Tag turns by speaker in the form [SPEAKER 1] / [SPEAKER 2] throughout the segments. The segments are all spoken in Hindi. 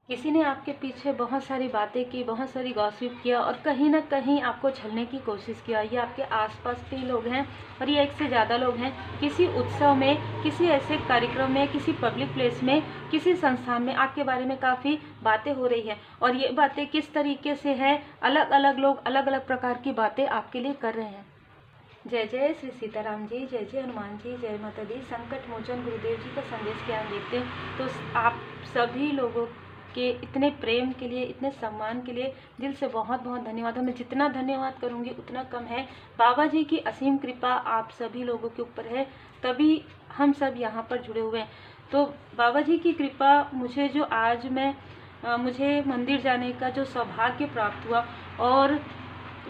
[SPEAKER 1] किसी ने आपके पीछे बहुत सारी बातें की, बहुत सारी गॉसिप किया और कहीं ना कहीं आपको छलने की कोशिश किया। ये आपके आसपास के ही लोग हैं और ये एक से ज़्यादा लोग हैं। किसी उत्सव में, किसी ऐसे कार्यक्रम में, किसी पब्लिक प्लेस में, किसी संस्थान में आपके बारे में काफ़ी बातें हो रही है और ये बातें किस तरीके से है, अलग अलग लोग अलग अलग प्रकार की बातें आपके लिए कर रहे हैं। जय जय श्री सीताराम जी, जय जय हनुमान जी, जय माता दी। संकट मोचन गुरुदेव जी का संदेश क्या हम देखते हैं तो आप सभी लोगों के इतने प्रेम के लिए, इतने सम्मान के लिए दिल से बहुत बहुत धन्यवाद। मैं जितना धन्यवाद करूंगी उतना कम है। बाबा जी की असीम कृपा आप सभी लोगों के ऊपर है, तभी हम सब यहाँ पर जुड़े हुए हैं। तो बाबा जी की कृपा मुझे जो आज मुझे मंदिर जाने का जो सौभाग्य प्राप्त हुआ, और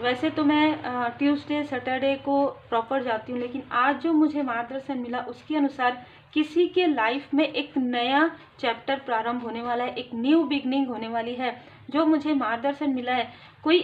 [SPEAKER 1] वैसे तो मैं ट्यूसडे सैटरडे को प्रॉपर जाती हूँ, लेकिन आज जो मुझे मार्गदर्शन मिला उसके अनुसार किसी के लाइफ में एक नया चैप्टर प्रारंभ होने वाला है, एक न्यू बिगनिंग होने वाली है। जो मुझे मार्गदर्शन मिला है, कोई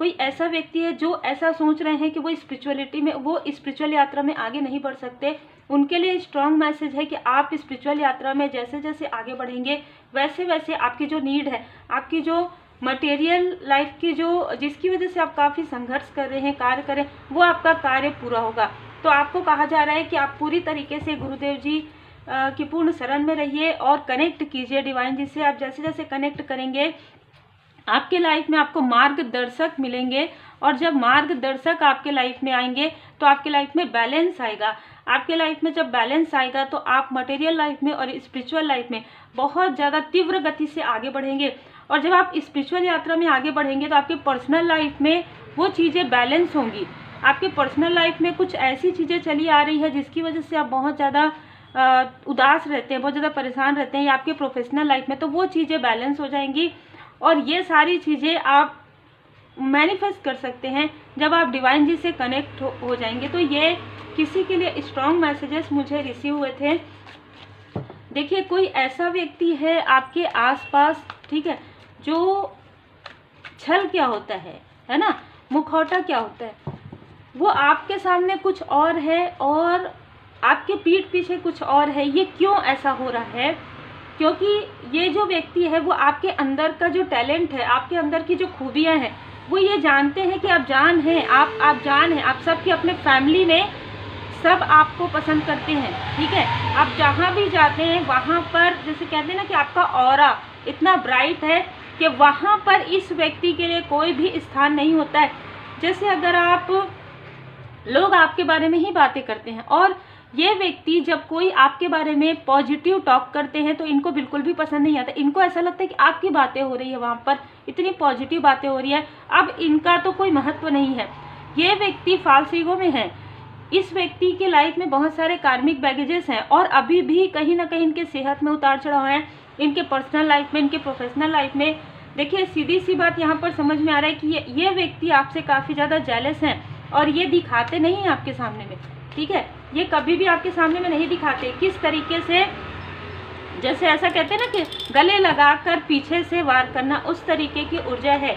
[SPEAKER 1] ऐसा व्यक्ति है जो ऐसा सोच रहे हैं कि वो स्पिरिचुअलिटी में, वो स्पिरिचुअल यात्रा में आगे नहीं बढ़ सकते, उनके लिए स्ट्रॉन्ग मैसेज है कि आप स्पिरिचुअल यात्रा में जैसे जैसे आगे बढ़ेंगे वैसे वैसे आपकी जो नीड है, आपकी जो मटेरियल लाइफ की जो जिसकी वजह से आप काफ़ी संघर्ष कर रहे हैं, कार्य करें, वो आपका कार्य पूरा होगा। तो आपको कहा जा रहा है कि आप पूरी तरीके से गुरुदेव जी की पूर्ण शरण में रहिए और कनेक्ट कीजिए डिवाइन जी से। आप जैसे जैसे कनेक्ट करेंगे आपके लाइफ में आपको मार्गदर्शक मिलेंगे, और जब मार्गदर्शक आपके लाइफ में आएंगे तो आपके लाइफ में बैलेंस आएगा। आपके लाइफ में जब बैलेंस आएगा तो आप मटेरियल लाइफ में और स्पिरिचुअल लाइफ में बहुत ज़्यादा तीव्र गति से आगे बढ़ेंगे। और जब आप स्पिरिचुअल यात्रा में आगे बढ़ेंगे तो आपके पर्सनल लाइफ में वो चीज़ें बैलेंस होंगी। आपके पर्सनल लाइफ में कुछ ऐसी चीज़ें चली आ रही है जिसकी वजह से आप बहुत ज़्यादा उदास रहते हैं, बहुत ज़्यादा परेशान रहते हैं, या आपके प्रोफेशनल लाइफ में, तो वो चीज़ें बैलेंस हो जाएंगी। और ये सारी चीज़ें आप मैनिफेस्ट कर सकते हैं जब आप डिवाइन जी से कनेक्ट हो जाएंगे। तो ये किसी के लिए स्ट्रॉन्ग मैसेजेस मुझे रिसीव हुए थे। देखिए, कोई ऐसा व्यक्ति है आपके आसपास, ठीक है, जो छल क्या होता है ना, मुखौटा क्या होता है, वो आपके सामने कुछ और है और आपके पीठ पीछे कुछ और है। ये क्यों ऐसा हो रहा है? क्योंकि ये जो व्यक्ति है वो आपके अंदर का जो टैलेंट है, आपके अंदर की जो खूबियां हैं, वो ये जानते हैं कि आप जान हैं, आप जान हैं। आप सबके अपने फैमिली में सब आपको पसंद करते हैं, ठीक है। आप जहाँ भी जाते हैं वहाँ पर, जैसे कहते हैं ना कि आपका ऑरा इतना ब्राइट है कि वहाँ पर इस व्यक्ति के लिए कोई भी स्थान नहीं होता है। जैसे अगर लोग आपके बारे में ही बातें करते हैं, और ये व्यक्ति जब कोई आपके बारे में पॉजिटिव टॉक करते हैं तो इनको बिल्कुल भी पसंद नहीं आता। इनको ऐसा लगता है कि आपकी बातें हो रही है, वहाँ पर इतनी पॉजिटिव बातें हो रही है, अब इनका तो कोई महत्व नहीं है। ये व्यक्ति फॉल्स ईगो में है। इस व्यक्ति के लाइफ में बहुत सारे कार्मिक बैगेजेस हैं और अभी भी कहीं ना कहीं इनके सेहत में उतार चढ़ाव है, इनके पर्सनल लाइफ में, इनके प्रोफेशनल लाइफ में। देखिए, सीधी सी बात यहाँ पर समझ में आ रहा है कि ये व्यक्ति आपसे काफ़ी ज़्यादा जेलस हैं, और ये दिखाते नहीं हैं आपके सामने में, ठीक है। ये कभी भी आपके सामने में नहीं दिखाते। किस तरीके से, जैसे ऐसा कहते हैं ना कि गले लगाकर पीछे से वार करना, उस तरीके की ऊर्जा है।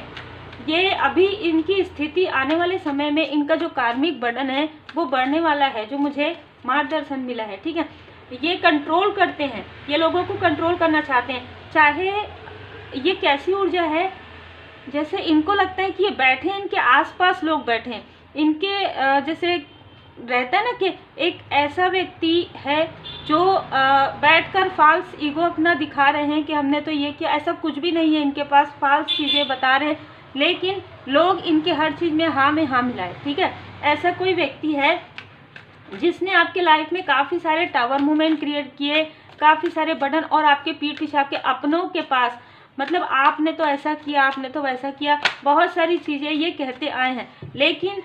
[SPEAKER 1] ये अभी इनकी स्थिति आने वाले समय में, इनका जो कार्मिक बर्डन है वो बढ़ने वाला है, जो मुझे मार्गदर्शन मिला है, ठीक है। ये कंट्रोल करते हैं, ये लोगों को कंट्रोल करना चाहते हैं। चाहे ये कैसी ऊर्जा है, जैसे इनको लगता है कि ये बैठे हैं, इनके आसपास लोग बैठे हैं, इनके जैसे रहता है ना कि एक ऐसा व्यक्ति है जो बैठकर फाल्स ईगो अपना दिखा रहे हैं कि हमने तो ये किया। ऐसा कुछ भी नहीं है, इनके पास फाल्स चीज़ें बता रहे हैं, लेकिन लोग इनके हर चीज़ में हाँ मिलाए, ठीक है। ऐसा कोई व्यक्ति है जिसने आपके लाइफ में काफ़ी सारे टावर मूवमेंट क्रिएट किए, काफ़ी सारे बटन, और आपके पीठ पीछे आपके अपनों के पास, मतलब आपने तो ऐसा किया, आपने तो वैसा किया, बहुत सारी चीज़ें ये कहते आए हैं। लेकिन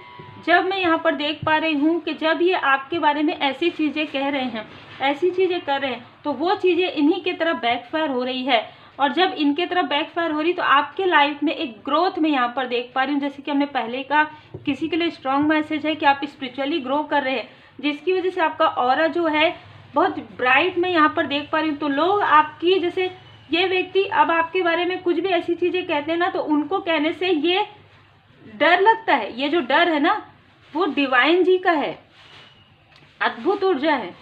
[SPEAKER 1] जब मैं यहाँ पर देख पा रही हूँ कि जब ये आपके बारे में ऐसी चीज़ें कह रहे हैं, ऐसी चीज़ें कर रहे हैं, तो वो चीज़ें इन्हीं की तरफ बैकफायर हो रही है। और जब इनके तरफ बैकफायर हो रही तो आपके लाइफ में एक ग्रोथ में यहाँ पर देख पा रही हूँ। जैसे कि हमने पहले कहा, किसी के लिए स्ट्रॉन्ग मैसेज है कि आप स्पिरिचुअली ग्रो कर रहे हैं, जिसकी वजह से आपका ऑरा जो है बहुत ब्राइट में यहाँ पर देख पा रही हूँ। तो लोग आपकी, जैसे ये व्यक्ति अब आपके बारे में कुछ भी ऐसी चीज़ें कहते हैं ना, तो उनको कहने से ये डर लगता है। ये जो डर है ना, वो डिवाइन जी का है, अद्भुत ऊर्जा है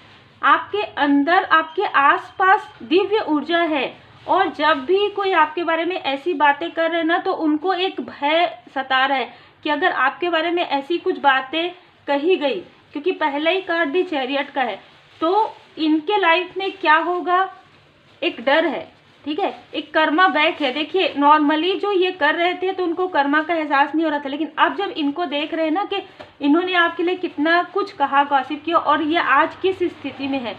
[SPEAKER 1] आपके अंदर, आपके आसपास दिव्य ऊर्जा है। और जब भी कोई आपके बारे में ऐसी बातें कर रहे हैं ना, तो उनको एक भय सता रहा है कि अगर आपके बारे में ऐसी कुछ बातें कही गई, क्योंकि पहला ही कार्ड दी चैरियट का है, तो इनके लाइफ में क्या होगा, एक डर है, ठीक है, एक कर्मा बैक है। देखिए नॉर्मली जो ये कर रहे थे तो उनको कर्मा का एहसास नहीं हो रहा था, लेकिन अब जब इनको देख रहे हैं ना कि इन्होंने आपके लिए कितना कुछ कहा, गॉसिप किया, और ये आज किस स्थिति में है,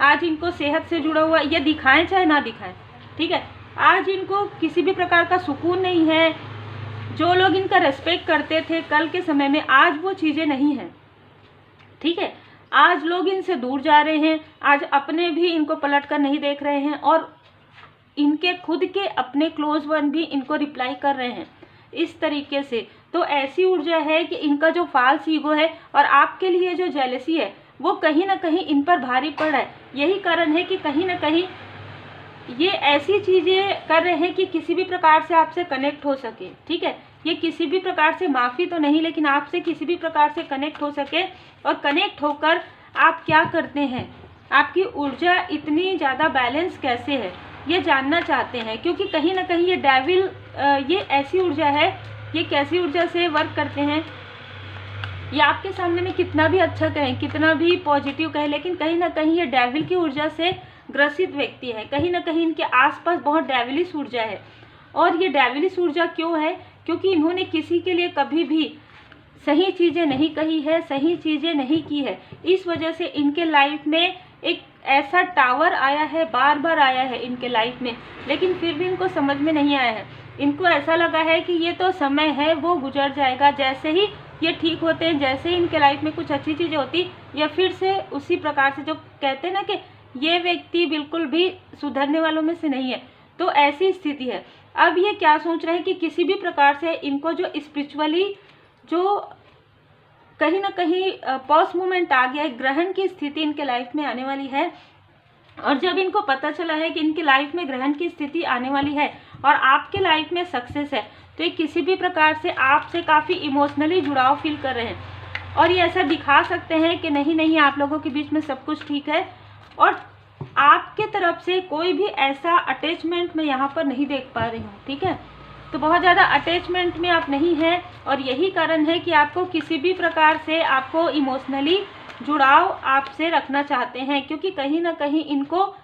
[SPEAKER 1] आज इनको सेहत से जुड़ा हुआ, ये दिखाएं चाहे ना दिखाएं, ठीक है, आज इनको किसी भी प्रकार का सुकून नहीं है। जो लोग इनका रेस्पेक्ट करते थे कल के समय में, आज वो चीज़ें नहीं हैं, ठीक है, आज लोग इनसे दूर जा रहे हैं, आज अपने भी इनको पलट कर नहीं देख रहे हैं, और इनके खुद के अपने क्लोज वन भी इनको रिप्लाई कर रहे हैं इस तरीके से। तो ऐसी ऊर्जा है कि इनका जो फाल्स ईगो है और आपके लिए जो जेलसी है वो कहीं ना कहीं इन पर भारी पड़ रहा है। यही कारण है कि कहीं ना कहीं ये ऐसी चीज़ें कर रहे हैं कि किसी भी प्रकार से आपसे कनेक्ट हो सके, ठीक है, ये किसी भी प्रकार से, माफ़ी तो नहीं, लेकिन आपसे किसी भी प्रकार से कनेक्ट हो सके, और कनेक्ट होकर आप क्या करते हैं, आपकी ऊर्जा इतनी ज़्यादा बैलेंस कैसे है, ये जानना चाहते हैं। क्योंकि कहीं ना कहीं ये डेविल, ये ऐसी ऊर्जा है, ये कैसी ऊर्जा से वर्क करते हैं, ये आपके सामने में कितना भी अच्छा कहें, कितना भी पॉजिटिव कहें, लेकिन कहीं ना कहीं ये डेविल की ऊर्जा से ग्रसित व्यक्ति है। कहीं ना कहीं इनके आसपास बहुत डेविलिश ऊर्जा है। और ये डेविलिश ऊर्जा क्यों है, क्योंकि इन्होंने किसी के लिए कभी भी सही चीज़ें नहीं कही है, सही चीज़ें नहीं की है। इस वजह से इनके लाइफ में एक ऐसा टावर आया है, बार बार आया है इनके लाइफ में, लेकिन फिर भी इनको समझ में नहीं आया है। इनको ऐसा लगा है कि ये तो समय है, वो गुजर जाएगा। जैसे ही ये ठीक होते हैं, जैसे ही इनके लाइफ में कुछ अच्छी चीज़ें होती, या फिर से उसी प्रकार से, जो कहते हैं ना कि ये व्यक्ति बिल्कुल भी सुधरने वालों में से नहीं है, तो ऐसी स्थिति है। अब ये क्या सोच रहे हैं कि किसी भी प्रकार से इनको जो स्पिरिचुअली, जो कहीं ना कहीं पॉज मूवमेंट आ गया है, ग्रहण की स्थिति इनके लाइफ में आने वाली है। और जब इनको पता चला है कि इनकी लाइफ में ग्रहण की स्थिति आने वाली है और आपके लाइफ में सक्सेस है, तो ये किसी भी प्रकार से आपसे काफ़ी इमोशनली जुड़ाव फील कर रहे हैं। और ये ऐसा दिखा सकते हैं कि नहीं नहीं, आप लोगों के बीच में सब कुछ ठीक है, और आपके तरफ से कोई भी ऐसा अटैचमेंट मैं यहाँ पर नहीं देख पा रही हूँ, ठीक है। तो बहुत ज़्यादा अटैचमेंट में आप नहीं हैं, और यही कारण है कि आपको किसी भी प्रकार से, आपको इमोशनली जुड़ाव आपसे रखना चाहते हैं। क्योंकि कहीं ना कहीं इनको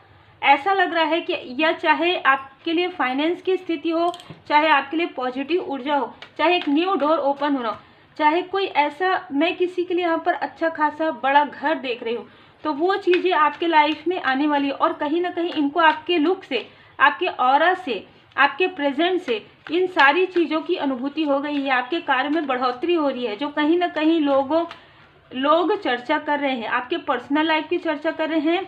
[SPEAKER 1] ऐसा लग रहा है कि यह चाहे आपके लिए फाइनेंस की स्थिति हो, चाहे आपके लिए पॉजिटिव ऊर्जा हो, चाहे एक न्यू डोर ओपन होना, चाहे कोई ऐसा, मैं किसी के लिए यहाँ पर अच्छा खासा बड़ा घर देख रही हूँ, तो वो चीज़ें आपके लाइफ में आने वाली है। और कहीं ना कहीं इनको आपके लुक से, आपके ऑरा से, आपके प्रेजेंट से, इन सारी चीज़ों की अनुभूति हो गई है। आपके कार्य में बढ़ोतरी हो रही है, जो कहीं ना कहीं लोग चर्चा कर रहे हैं। आपके पर्सनल लाइफ की चर्चा कर रहे हैं,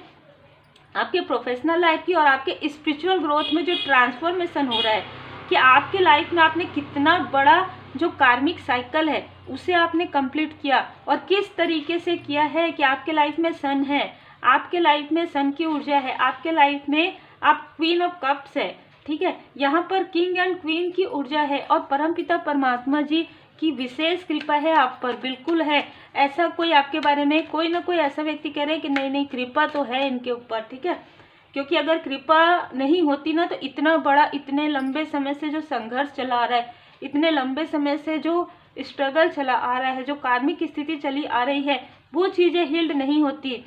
[SPEAKER 1] आपके प्रोफेशनल लाइफ की, और आपके स्पिरिचुअल ग्रोथ में जो ट्रांसफॉर्मेशन हो रहा है, कि आपके लाइफ में आपने कितना बड़ा जो कार्मिक साइकिल है उसे आपने कंप्लीट किया, और किस तरीके से किया है कि आपके लाइफ में सन है, आपके लाइफ में सन की ऊर्जा है, आपके लाइफ में आप क्वीन ऑफ कप्स है, ठीक है, यहाँ पर किंग एंड क्वीन की ऊर्जा है, और परमपिता परमात्मा जी की विशेष कृपा है आप पर, बिल्कुल है। ऐसा कोई आपके बारे में, कोई ना कोई ऐसा व्यक्ति कह रहे हैं कि नहीं नहीं, कृपा तो है इनके ऊपर, ठीक है। क्योंकि अगर कृपा नहीं होती ना, तो इतना बड़ा, इतने लंबे समय से जो संघर्ष चला आ रहा है, इतने लंबे समय से जो स्ट्रगल चला आ रहा है, जो कार्मिक स्थिति चली आ रही है, वो चीज़ें हील्ड नहीं होती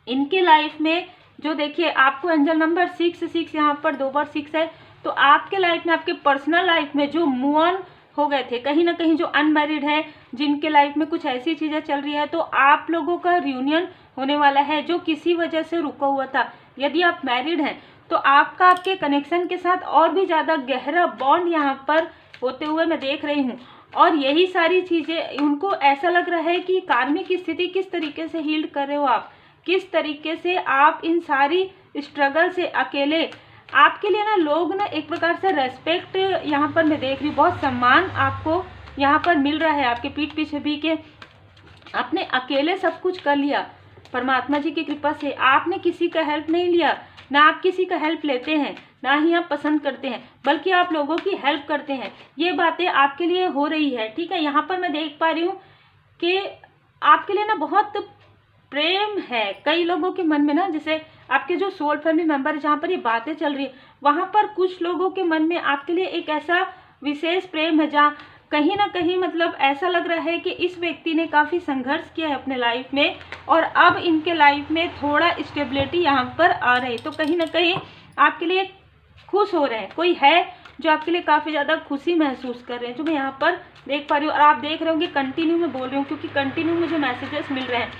[SPEAKER 1] इनके लाइफ में। जो देखिए, आपको एंजल नंबर 6 यहाँ पर 2 बार 6 है, तो आपके लाइफ में, आपके पर्सनल लाइफ में जो मूव ऑन हो गए थे, कहीं ना कहीं जो अनमैरिड है, जिनके लाइफ में कुछ ऐसी चीज़ें चल रही है, तो आप लोगों का रियूनियन होने वाला है, जो किसी वजह से रुका हुआ था। यदि आप मैरिड हैं तो आपका आपके कनेक्शन के साथ और भी ज़्यादा गहरा बॉन्ड यहाँ पर होते हुए मैं देख रही हूँ। और यही सारी चीज़ें, उनको ऐसा लग रहा है कि कार्मिक स्थिति किस तरीके से हील्ड कर रहे हो आप, किस तरीके से आप इन सारी स्ट्रगल से अकेले, आपके लिए ना लोग ना एक प्रकार से रेस्पेक्ट यहाँ पर मैं देख रही हूँ, बहुत सम्मान आपको यहाँ पर मिल रहा है आपके पीठ पीछे भी, कि आपने अकेले सब कुछ कर लिया परमात्मा जी की कृपा से। आपने किसी का हेल्प नहीं लिया, ना आप किसी का हेल्प लेते हैं, ना ही आप पसंद करते हैं, बल्कि आप लोगों की हेल्प करते हैं। ये बातें आपके लिए हो रही है, ठीक है। यहाँ पर मैं देख पा रही हूँ कि आपके लिए ना बहुत प्रेम है कई लोगों के मन में ना, जैसे आपके जो सोल फैमिली मेंबर है, जहाँ पर ये बातें चल रही है, वहाँ पर कुछ लोगों के मन में आपके लिए एक ऐसा विशेष प्रेम है, जहाँ कहीं ना कहीं मतलब ऐसा लग रहा है कि इस व्यक्ति ने काफ़ी संघर्ष किया है अपने लाइफ में और अब इनके लाइफ में थोड़ा स्टेबिलिटी यहाँ पर आ रही है। तो कहीं ना कहीं आपके लिए खुश हो रहे हैं, कोई है जो आपके लिए काफ़ी ज़्यादा खुशी महसूस कर रहे हैं, जो मैं यहाँ पर देख पा रही हूँ। और आप देख रहे होंगे कंटिन्यू में बोल रही हूँ क्योंकि कंटिन्यू मुझे मैसेजेस मिल रहे हैं।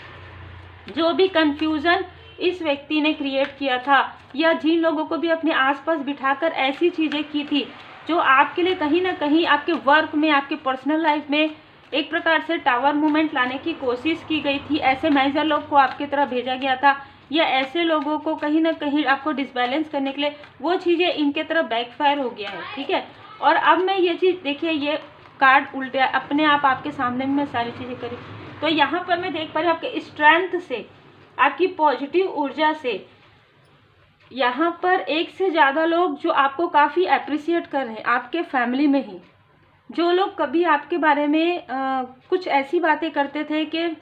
[SPEAKER 1] जो भी कन्फ्यूज़न इस व्यक्ति ने क्रिएट किया था या जिन लोगों को भी अपने आसपास बिठाकर ऐसी चीज़ें की थी जो आपके लिए कहीं ना कहीं आपके वर्क में, आपके पर्सनल लाइफ में एक प्रकार से टावर मूवमेंट लाने की कोशिश की गई थी, ऐसे मेजर लोग को आपकी तरफ भेजा गया था या ऐसे लोगों को कहीं ना कहीं आपको डिसबैलेंस करने के लिए, वो चीज़ें इनके तरफ बैकफायर हो गया है, ठीक है। और अब मैं ये चीज़ देखिए, ये कार्ड उल्टे अपने आप आपके सामने में मैं सारी चीज़ें करी, तो यहाँ पर मैं देख पा रही हूँ आपके स्ट्रेंथ से, आपकी पॉजिटिव ऊर्जा से यहाँ पर एक से ज़्यादा लोग जो आपको काफ़ी अप्रिशिएट कर रहे हैं, आपके फैमिली में ही जो लोग कभी आपके बारे में कुछ ऐसी बातें करते थे कि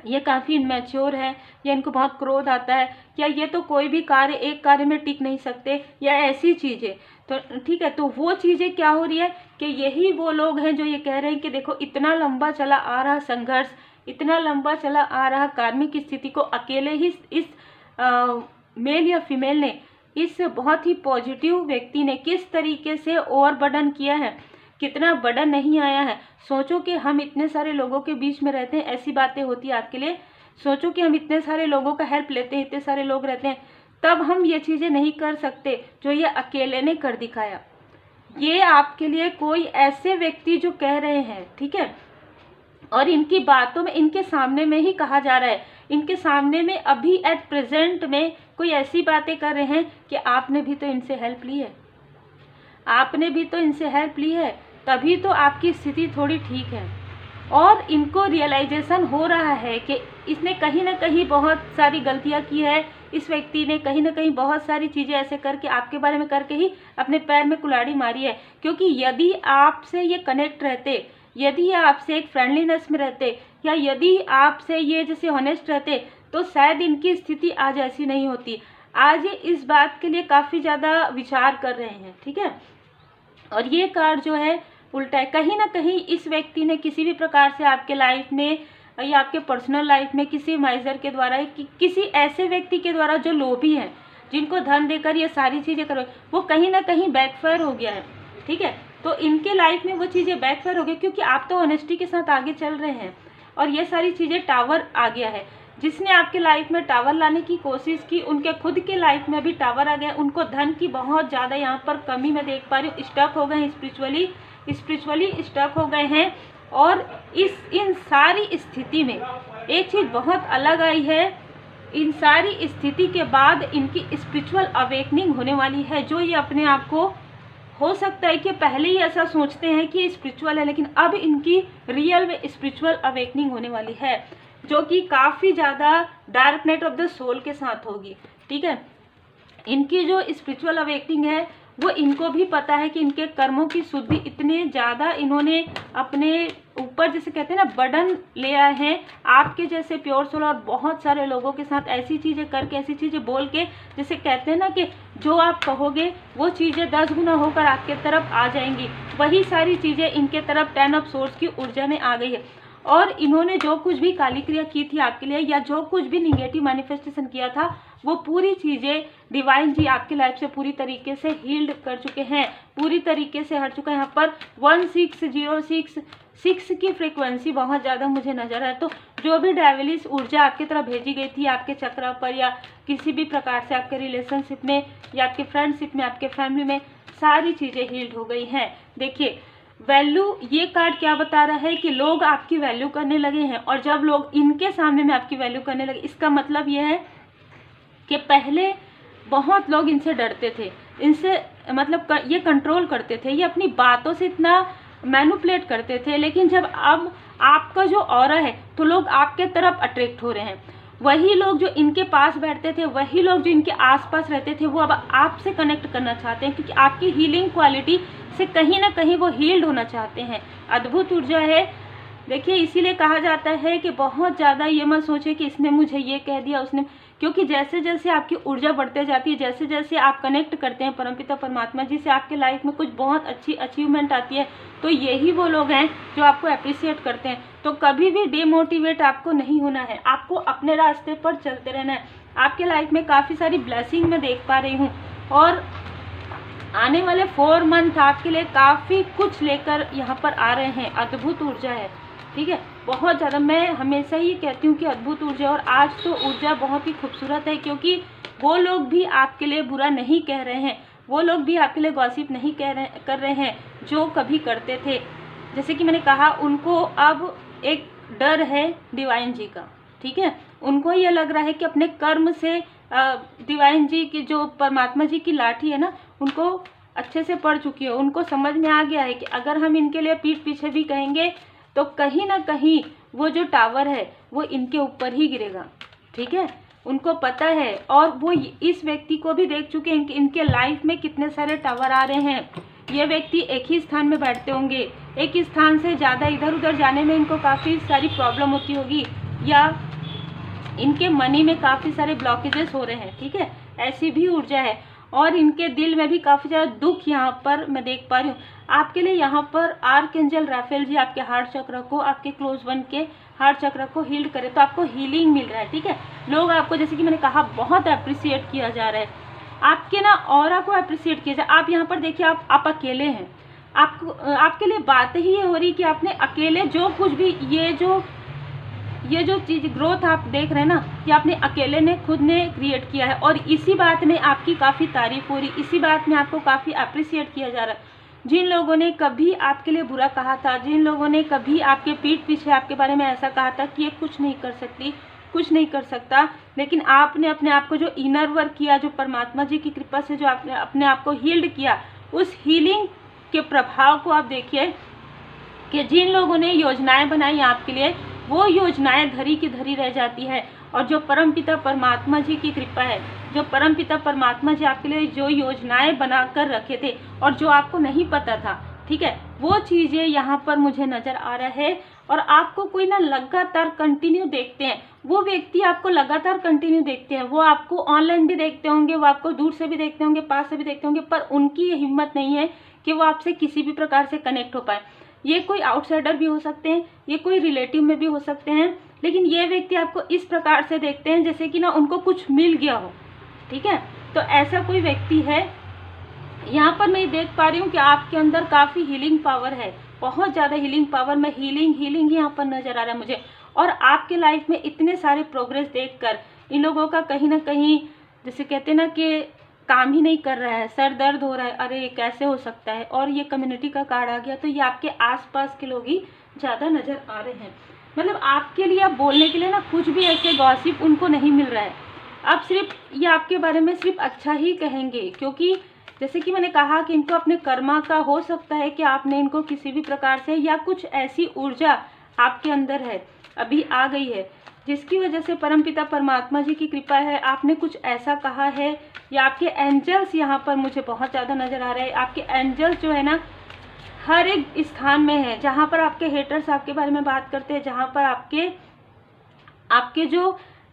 [SPEAKER 1] ये काफ़ी इनमेच्योर है या इनको बहुत क्रोध आता है या ये तो कोई भी कार्य एक कार्य में टिक नहीं सकते या ऐसी चीज़ें, तो ठीक है, तो वो चीज़ें क्या हो रही है कि यही वो लोग हैं जो ये कह रहे हैं कि देखो इतना लंबा चला आ रहा संघर्ष, इतना लंबा चला आ रहा कार्मिक स्थिति को अकेले ही इस मेल या फीमेल ने, इस बहुत ही पॉजिटिव व्यक्ति ने किस तरीके से ओवरबर्डन किया है, कितना बर्डन नहीं आया है। सोचो कि हम इतने सारे लोगों के बीच में रहते हैं, ऐसी बातें होती है आपके लिए, सोचो कि हम इतने सारे लोगों का हेल्प लेते हैं, इतने सारे लोग रहते हैं, तब हम ये चीज़ें नहीं कर सकते जो ये अकेले ने कर दिखाया। ये आपके लिए कोई ऐसे व्यक्ति जो कह रहे हैं, ठीक है, और इनकी बातों में इनके सामने में ही कहा जा रहा है, इनके सामने में अभी एट प्रेजेंट में कोई ऐसी बातें कर रहे हैं कि आपने भी तो इनसे हेल्प ली है, आपने भी तो इनसे हेल्प ली है, तभी तो आपकी स्थिति थोड़ी ठीक है। और इनको रियलाइजेशन हो रहा है कि इसने कहीं ना कहीं बहुत सारी गलतियां की है, इस व्यक्ति ने कहीं ना कहीं बहुत सारी चीज़ें ऐसे करके आपके बारे में करके ही अपने पैर में कुल्हाड़ी मारी है। क्योंकि यदि आपसे ये कनेक्ट रहते, यदि आपसे एक फ्रेंडलीनेस में रहते या यदि आपसे ये जैसे ऑनेस्ट रहते, तो शायद इनकी स्थिति आज ऐसी नहीं होती। आज इस बात के लिए काफ़ी ज़्यादा विचार कर रहे हैं, ठीक है। और ये कार्ड जो है उल्टा है, कहीं ना कहीं इस व्यक्ति ने किसी भी प्रकार से आपके लाइफ में या आपके पर्सनल लाइफ में किसी माइजर के द्वारा किसी ऐसे व्यक्ति के द्वारा जो लोभी हैं, जिनको धन देकर ये सारी चीज़ें करो, वो कहीं ना कहीं बैकफायर हो गया है, ठीक है। तो इनके लाइफ में वो चीज़ें बैकफायर हो गई क्योंकि आप तो ऑनेस्टी के साथ आगे चल रहे हैं और ये सारी चीज़ें टावर आ गया है। जिसने आपके लाइफ में टावर लाने की कोशिश की, उनके खुद के लाइफ में भी टावर आ गया, उनको धन की बहुत ज़्यादा यहाँ पर कमी मैं देख पा रही हूँ, स्टक हो गए हैं, स्पिरिचुअली स्टक हो गए हैं। और इन सारी स्थिति में एक चीज़ बहुत अलग आई है, इन सारी स्थिति के बाद इनकी स्पिरिचुअल अवेकनिंग होने वाली है, जो ये अपने आप को, हो सकता है कि पहले ही ऐसा सोचते हैं कि स्पिरिचुअल है, लेकिन अब इनकी रियल में स्पिरिचुअल अवेकनिंग होने वाली है, जो कि काफ़ी ज़्यादा dark night of the soul के साथ होगी, ठीक है। इनकी जो स्पिरिचुअल अवेकनिंग है वो इनको भी पता है कि इनके कर्मों की शुद्धि इतने ज़्यादा इन्होंने अपने ऊपर, जैसे कहते हैं ना, बर्डन ले आए हैं आपके जैसे प्योर सोल और बहुत सारे लोगों के साथ ऐसी चीज़ें करके, ऐसी चीज़ें बोल के, जैसे कहते हैं ना कि जो आप कहोगे वो चीज़ें 10 गुना होकर आपके तरफ आ जाएंगी, वही सारी चीज़ें इनके तरफ 10 ऑफ सोर्स की ऊर्जा में आ गई है। और इन्होंने जो कुछ भी काली क्रिया की थी आपके लिए या जो कुछ भी निगेटिव मैनिफेस्टेशन किया था, वो पूरी चीज़ें डिवाइन जी आपकी लाइफ से पूरी तरीके से हील्ड कर चुके हैं, पूरी तरीके से हट चुका है। यहाँ पर 1606 की फ्रीक्वेंसी बहुत ज़्यादा मुझे नज़र है। तो जो भी डेविलिश ऊर्जा आपकी तरफ भेजी गई थी आपके चक्र पर या किसी भी प्रकार से आपके रिलेशनशिप में या आपके फ्रेंडशिप में, आपके फैमिली में, सारी चीज़ें हील्ड हो गई हैं। देखिए वैल्यू, ये कार्ड क्या बता रहा है कि लोग आपकी वैल्यू करने लगे हैं, और जब लोग इनके सामने में आपकी वैल्यू करने लगे, इसका मतलब ये है कि पहले बहुत लोग इनसे डरते थे, इनसे मतलब ये कंट्रोल करते थे, ये अपनी बातों से इतना मैनिपुलेट करते थे, लेकिन जब अब आपका जो ऑरा है तो लोग आपके तरफ अट्रैक्ट हो रहे हैं। वही लोग जो इनके पास बैठते थे, वही लोग जो इनके आसपास रहते थे, वो अब आपसे कनेक्ट करना चाहते हैं, क्योंकि आपकी हीलिंग क्वालिटी से कहीं ना कहीं वो हील्ड होना चाहते हैं। अद्भुत ऊर्जा है। देखिए इसीलिए कहा जाता है कि बहुत ज़्यादा ये मत सोचे कि इसने मुझे ये कह दिया, उसने, क्योंकि जैसे जैसे आपकी ऊर्जा बढ़ते जाती है, जैसे जैसे आप कनेक्ट करते हैं परमपिता परमात्मा जी से, आपके लाइफ में कुछ बहुत अच्छी अचीवमेंट आती है, तो यही वो लोग हैं जो आपको अप्रिशिएट करते हैं। तो कभी भी डिमोटिवेट आपको नहीं होना है, आपको अपने रास्ते पर चलते रहना है। आपके लाइफ में काफ़ी सारी ब्लेसिंग मैं देख पा रही हूँ, और आने वाले 4 मंथ आपके लिए काफ़ी कुछ लेकर यहाँ पर आ रहे हैं। अद्भुत ऊर्जा है, ठीक है, बहुत ज़्यादा। मैं हमेशा ही कहती हूँ कि अद्भुत ऊर्जा, और आज तो ऊर्जा बहुत ही खूबसूरत है, क्योंकि वो लोग भी आपके लिए बुरा नहीं कह रहे हैं, वो लोग भी आपके लिए गॉसिप नहीं कर रहे हैं जो कभी करते थे। जैसे कि मैंने कहा, उनको अब एक डर है डिवाइन जी का, ठीक है। उनको ये लग रहा है कि अपने कर्म से डिवाइन जी की जो परमात्मा जी की लाठी है ना, उनको अच्छे से पड़ चुकी है। उनको समझ में आ गया है कि अगर हम इनके लिए पीठ पीछे भी कहेंगे तो कहीं ना कहीं वो जो टावर है वो इनके ऊपर ही गिरेगा, ठीक है। उनको पता है, और वो इस व्यक्ति को भी देख चुके हैं कि इनके लाइफ में कितने सारे टावर आ रहे हैं। ये व्यक्ति एक ही स्थान में बैठते होंगे, एक ही स्थान से ज़्यादा इधर उधर जाने में इनको काफ़ी सारी प्रॉब्लम होती होगी, या इनके मनी में काफ़ी सारे ब्लॉकेजेस हो रहे हैं, ठीक है, ऐसी भी ऊर्जा है। और इनके दिल में भी काफ़ी ज़्यादा दुख यहाँ पर मैं देख पा रही हूँ। आपके लिए यहाँ पर आर्कएंजल राफेल जी आपके हार्ट चक्र को, आपके क्लोज वन के हार्ट चक्र को हील करे, तो आपको हीलिंग मिल रहा है, ठीक है। लोग आपको, जैसे कि मैंने कहा, बहुत अप्रिशिएट किया जा रहा है, आपके ना ऑरा को अप्रिशिएट किया जाए। आप यहाँ पर देखिए, आप अकेले हैं, आपके लिए बात ही ये हो रही कि आपने अकेले जो कुछ भी ये जो चीज़ ग्रोथ आप देख रहे हैं ना, ये आपने अकेले ने खुद ने क्रिएट किया है, और इसी बात में आपकी काफ़ी तारीफ हो रही, इसी बात में आपको काफ़ी अप्रिशिएट किया जा रहा है। जिन लोगों ने कभी आपके लिए बुरा कहा था, जिन लोगों ने कभी आपके पीठ पीछे आपके बारे में ऐसा कहा था कि ये कुछ नहीं कर सकती, कुछ नहीं कर सकता, लेकिन आपने अपने आप को जो इनर वर्क किया, जो परमात्मा जी की कृपा से जो आपने अपने आप को हील्ड किया, उस हीलिंग के प्रभाव को आप देखिए कि जिन लोगों ने योजनाएं बनाई आपके लिए, वो योजनाएं धरी की धरी रह जाती है। और जो परमपिता परमात्मा जी की कृपा है, जो परमपिता परमात्मा जी आपके लिए जो योजनाएं बना कर रखे थे और जो आपको नहीं पता था, ठीक है, वो चीज़ें यहाँ पर मुझे नज़र आ रहा है। और आपको कोई ना लगातार कंटिन्यू देखते हैं, वो व्यक्ति आपको लगातार कंटिन्यू देखते हैं, वो आपको ऑनलाइन भी देखते होंगे, वो आपको दूर से भी देखते होंगे, पास से भी देखते होंगे, पर उनकी ये हिम्मत नहीं है कि वो आपसे किसी भी प्रकार से कनेक्ट हो पाए। ये कोई आउटसाइडर भी हो सकते हैं, ये कोई रिलेटिव में भी हो सकते हैं, लेकिन ये व्यक्ति आपको इस प्रकार से देखते हैं जैसे कि ना उनको कुछ मिल गया हो, ठीक है। तो ऐसा कोई व्यक्ति है। यहाँ पर मैं देख पा रही हूँ कि आपके अंदर काफ़ी हीलिंग पावर है, बहुत ज़्यादा हीलिंग पावर। मैं हीलिंग ही यहाँ पर नज़र आ रहा है मुझे। और आपके लाइफ में इतने सारे प्रोग्रेस देखकर इन लोगों का कहीं ना कहीं, जैसे कहते हैं ना कि काम ही नहीं कर रहा है, सर दर्द हो रहा है, अरे ये कैसे हो सकता है। और ये कम्युनिटी का कार्ड आ गया, तो ये आपके आसपास के लोग ही ज़्यादा नज़र आ रहे हैं। मतलब आपके लिए, आप बोलने के लिए ना कुछ भी ऐसे गॉसिप उनको नहीं मिल रहा है। अब सिर्फ ये आपके बारे में सिर्फ अच्छा ही कहेंगे, क्योंकि जैसे कि मैंने कहा कि इनको अपने कर्मा का, हो सकता है कि आपने इनको किसी भी प्रकार से, या कुछ ऐसी ऊर्जा आपके अंदर है, अभी आ गई है, जिसकी वजह से परमपिता परमात्मा जी की कृपा है, आपने कुछ ऐसा कहा है, या आपके एंजल्स यहाँ पर मुझे बहुत ज़्यादा नज़र आ रहे हैं। आपके एंजल्स जो है ना, हर एक स्थान में है जहाँ पर आपके हेटर्स आपके बारे में बात करते हैं, जहाँ पर आपके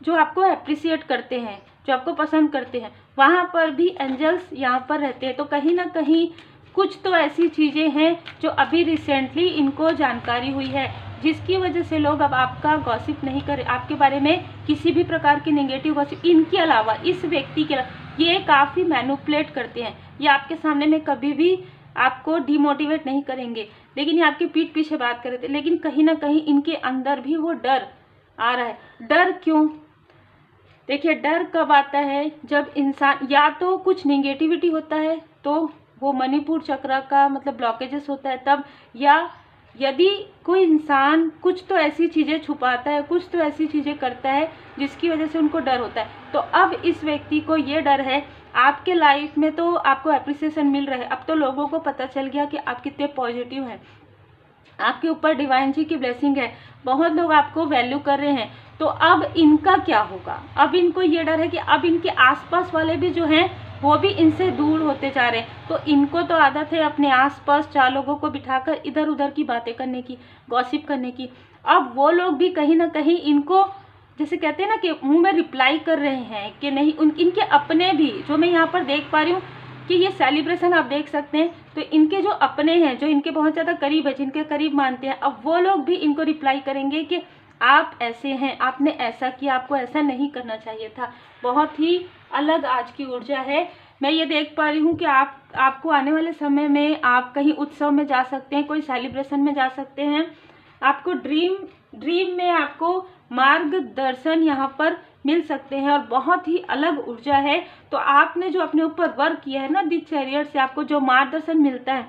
[SPEAKER 1] जो आपको अप्रिशिएट करते हैं, जो आपको पसंद करते हैं, वहाँ पर भी एंजल्स यहाँ पर रहते हैं। तो कहीं ना कहीं कुछ तो ऐसी चीज़ें हैं जो अभी रिसेंटली इनको जानकारी हुई है, जिसकी वजह से लोग अब आपका गॉसिप नहीं करें, आपके बारे में किसी भी प्रकार की नेगेटिव गॉसिप। इनके अलावा, इस व्यक्ति के अलावा, ये काफ़ी मैनिपुलेट करते हैं, ये आपके सामने में कभी भी आपको डिमोटिवेट नहीं करेंगे, लेकिन ये आपके पीठ पीछे बात कर रहे थे। लेकिन कहीं ना कहीं इनके अंदर भी वो डर आ रहा है। डर क्यों? देखिए, डर कब आता है, जब इंसान, या तो कुछ नेगेटिविटी होता है, तो वो मणिपुर चक्र का मतलब ब्लॉकेजेस होता है तब, या यदि कोई इंसान कुछ तो ऐसी चीज़ें छुपाता है, कुछ तो ऐसी चीज़ें करता है जिसकी वजह से उनको डर होता है। तो अब इस व्यक्ति को ये डर है। आपके लाइफ में तो आपको अप्रिसिएशन मिल रहा है, अब तो लोगों को पता चल गया कि आप कितने पॉजिटिव हैं, आपके ऊपर डिवाइन जी की ब्लेसिंग है, बहुत लोग आपको वैल्यू कर रहे हैं। तो अब इनका क्या होगा? अब इनको ये डर है कि अब इनके आसपास वाले भी जो हैं वो भी इनसे दूर होते जा रहे हैं। तो इनको तो आदत है अपने आसपास 4 लोगों को बिठाकर इधर उधर की बातें करने की, गॉसिप करने की। अब वो लोग भी कहीं ना कहीं इनको जैसे कहते हैं ना कि मुंह में रिप्लाई कर रहे हैं कि नहीं, इनके अपने भी जो मैं यहाँ पर देख पा रही हूँ कि ये सेलिब्रेशन आप देख सकते हैं, तो इनके जो अपने हैं, जो इनके बहुत ज़्यादा करीब है, जिनके करीब मानते हैं, अब वो लोग भी इनको रिप्लाई करेंगे कि आप ऐसे हैं, आपने ऐसा किया, आपको ऐसा नहीं करना चाहिए था। बहुत ही अलग आज की ऊर्जा है। मैं ये देख पा रही हूँ कि आपको आने वाले समय में आप कहीं उत्सव में जा सकते हैं, कोई सेलिब्रेशन में जा सकते हैं। आपको ड्रीम में आपको मार्गदर्शन यहाँ पर मिल सकते हैं और बहुत ही अलग ऊर्जा है। तो आपने जो अपने ऊपर वर्क किया है ना दी चैरियट से, आपको जो मार्गदर्शन मिलता है,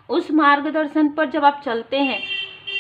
[SPEAKER 1] उस मार्गदर्शन पर जब आप चलते हैं,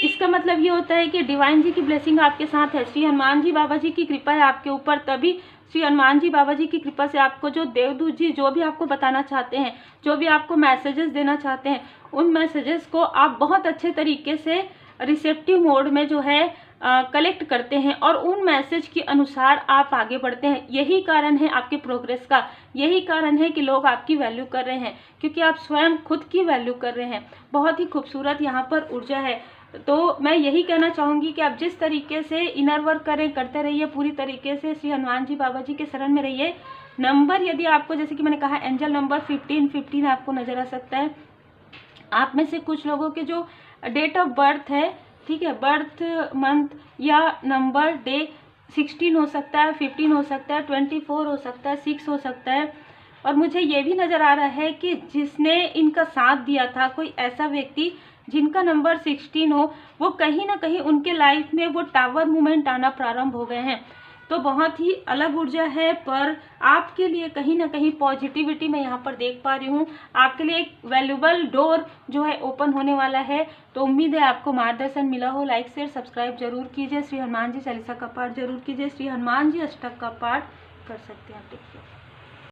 [SPEAKER 1] इसका मतलब ये होता है कि डिवाइन जी की ब्लेसिंग आपके साथ है, श्री हनुमान जी बाबा जी की कृपा है आपके ऊपर। तभी श्री हनुमान जी बाबा जी की कृपा से आपको जो देवदूत जी जो भी आपको बताना चाहते हैं, जो भी आपको मैसेजेस देना चाहते हैं, उन मैसेजेस को आप बहुत अच्छे तरीके से रिसेप्टिव मोड में जो है कलेक्ट करते हैं और उन मैसेज के अनुसार आप आगे बढ़ते हैं। यही कारण है आपके प्रोग्रेस का, यही कारण है कि लोग आपकी वैल्यू कर रहे हैं, क्योंकि आप स्वयं खुद की वैल्यू कर रहे हैं। बहुत ही खूबसूरत यहाँ पर ऊर्जा है। तो मैं यही कहना चाहूँगी कि आप जिस तरीके से इनर वर्क करते रहिए, पूरी तरीके से श्री हनुमान जी बाबा जी के शरण में रहिए। नंबर यदि आपको, जैसे कि मैंने कहा, एंजल नंबर 15 आपको नज़र आ सकता है। आप में से कुछ लोगों के जो डेट ऑफ बर्थ है, ठीक है, बर्थ मंथ या नंबर डे 16 हो सकता है, 15 हो सकता है, 24 हो सकता है, 6 हो सकता है। और मुझे ये भी नज़र आ रहा है कि जिसने इनका साथ दिया था, कोई ऐसा व्यक्ति जिनका नंबर 16 हो, वो कहीं ना कहीं उनके लाइफ में वो टावर मूवमेंट आना प्रारंभ हो गए हैं। तो बहुत ही अलग ऊर्जा है, पर आपके लिए कहीं ना कहीं पॉजिटिविटी मैं यहाँ पर देख पा रही हूँ। आपके लिए एक वैल्यूबल डोर जो है ओपन होने वाला है। तो उम्मीद है आपको मार्गदर्शन मिला हो। लाइक शेयर सब्सक्राइब जरूर कीजिए। श्री हनुमान जी चालीसा का पाठ जरूर कीजिए। श्री हनुमान जी अष्टक का पाठ कर सकते हैं आप।